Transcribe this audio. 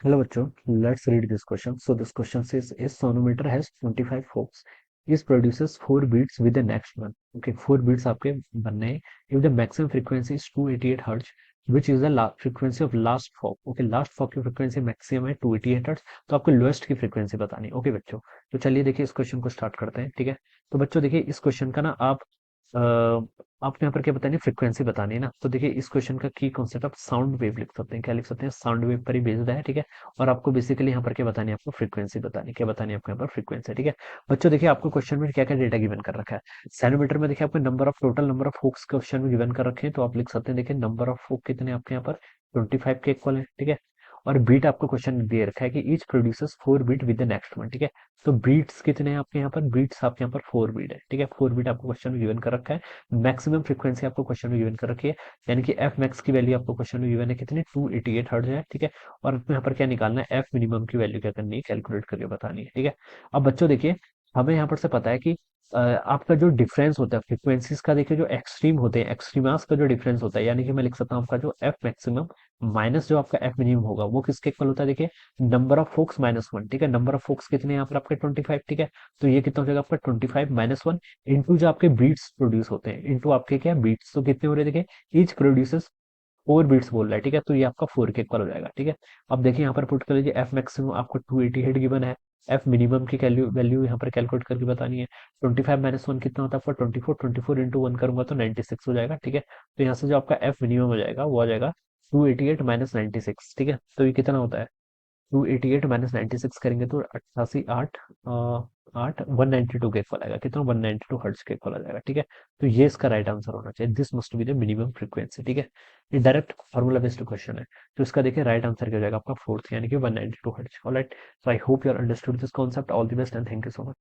Hello bachcho, let's read this question. So this question says a sonometer has 25 forks. It produces 4 beats with the next one. Okay, 4 beats आपके बनने हैं. If the maximum frequency is 288 hertz, which is the frequency of last fork. Okay, last fork की frequency maximum है 288 hertz. तो आपको lowest की frequency बतानी है. Okay बच्चों, तो चलिए देखिए इस क्वेश्चन को स्टार्ट करते हैं. ठीक है, तो बच्चों देखिए इस क्वेश्चन का ना अ, आपको यहाँ पर क्या बतानी है, फ्रीक्वेंसी बतानी है ना. तो देखिए इस क्वेश्चन का की कॉन्सेप्ट आप साउंड वेव लिख सकते हैं. क्या लिख सकते हैं, साउंड वेव पर ही बेस्ड है. ठीक है, और आपको बेसिकली यहाँ पर क्या बतानी है, आपको फ्रीक्वेंसी बतानी है. क्या बतानी है आपको यहाँ पर, फ्रीक्वेंसी. ठीक है बच्चों, देखिए आपको क्वेश्चन में क्या क्या डेटा गिवन कर रखा है. सैनोमीटर में देखिए आपको number of, total number of hooks question में गिवन कर रखे हैं. तो आप लिख सकते हैं, देखिए नंबर ऑफ हुक कितने आपके यहाँ पर 25 के इक्वल है. ठीक है, और बीट आपको क्वेश्चन में दे रखा है कि each produces 4 beat with the next one. ठीक है, तो बीट्स कितने हैं आपके यहाँ पर, बीट्स आपके यहाँ पर 4 बीट है. ठीक है, 4 बीट आपको क्वेश्चन में गिवन कर रखा है. मैक्सिमम फ्रीक्वेंसी आपको क्वेश्चन में गिवन कर रखी है, यानी कि एफ मैक्स की वैल्यू आपको क्वेश्चन में गिवन है कितनी, 288 हर्ट्ज है. ठीक है, और आपको यहाँ पर क्या निकालना है, एफ मिनिमम की वैल्यू क्या करनी है, कैलकुलेट करके बतानी है. ठीक है, अब बच्चों देखिए हमें यहाँ पर से पता है कि आपका जो डिफरेंस होता है फ्रीक्वेंसीज का, देखिए जो एक्सट्रीम होते हैं, एक्सट्रीमास का जो डिफरेंस होता है, यानी कि मैं लिख सकता हूँ आपका जो एफ मैक्सिमम माइनस जो आपका एफ मिनिमम होगा वो किसके इक्वल होता है, देखिए number of folks minus one. ठीक है, नंबर ऑफ फोक्स कितने हैं यहाँ पर आपके 25. ठीक है, तो ये कितना हो जाएगा आपका 25 माइनस वन इंटू जो आपके बीट्स प्रोड्यूस होते हैं, इंटू आपके क्या बीट्स, तो कितने हो रहे हैं, देखिए ईच प्रोड्यूसेस 4 बीट्स बोल रहा है. ठीक है, तो ये आपका 4 के इक्वल हो जाएगा. ठीक है, अब देखिए यहाँ पर पुट कर लीजिए, एफ मैक्सिमम आपको 288 गिवन है, एफ मिनिमम की वैल्यू वैल्यू यहाँ पर कैलकुलेट करके बतानी है. 25 माइनस वन कितना होता है आपका 24, 24 इंटू वन करूंगा तो 96 हो जाएगा. ठीक है, तो यहाँ से जो आपका एफ मिनिमम हो जाएगा वो आ जाएगा 288 माइनस 96. ठीक है, तो ये कितना होता है, 288 माइनस 96 करेंगे तो 88 8 8 192 के इक्वल आएगा. कितना, 192 हर्ट्ज के इक्वल आ जाएगा. ठीक है, तो ये इसका राइट आंसर होना चाहिए. This must be the minimum frequency. ठीक है, ये डायरेक्ट फार्मूला बेस्ड क्वेश्चन है. तो इसका देखिए राइट आंसर क्या हो जाएगा आपका फोर्थ, यानी कि 192 hertz. Alright, so I hope you are understood this concept. All the best and thank you so much.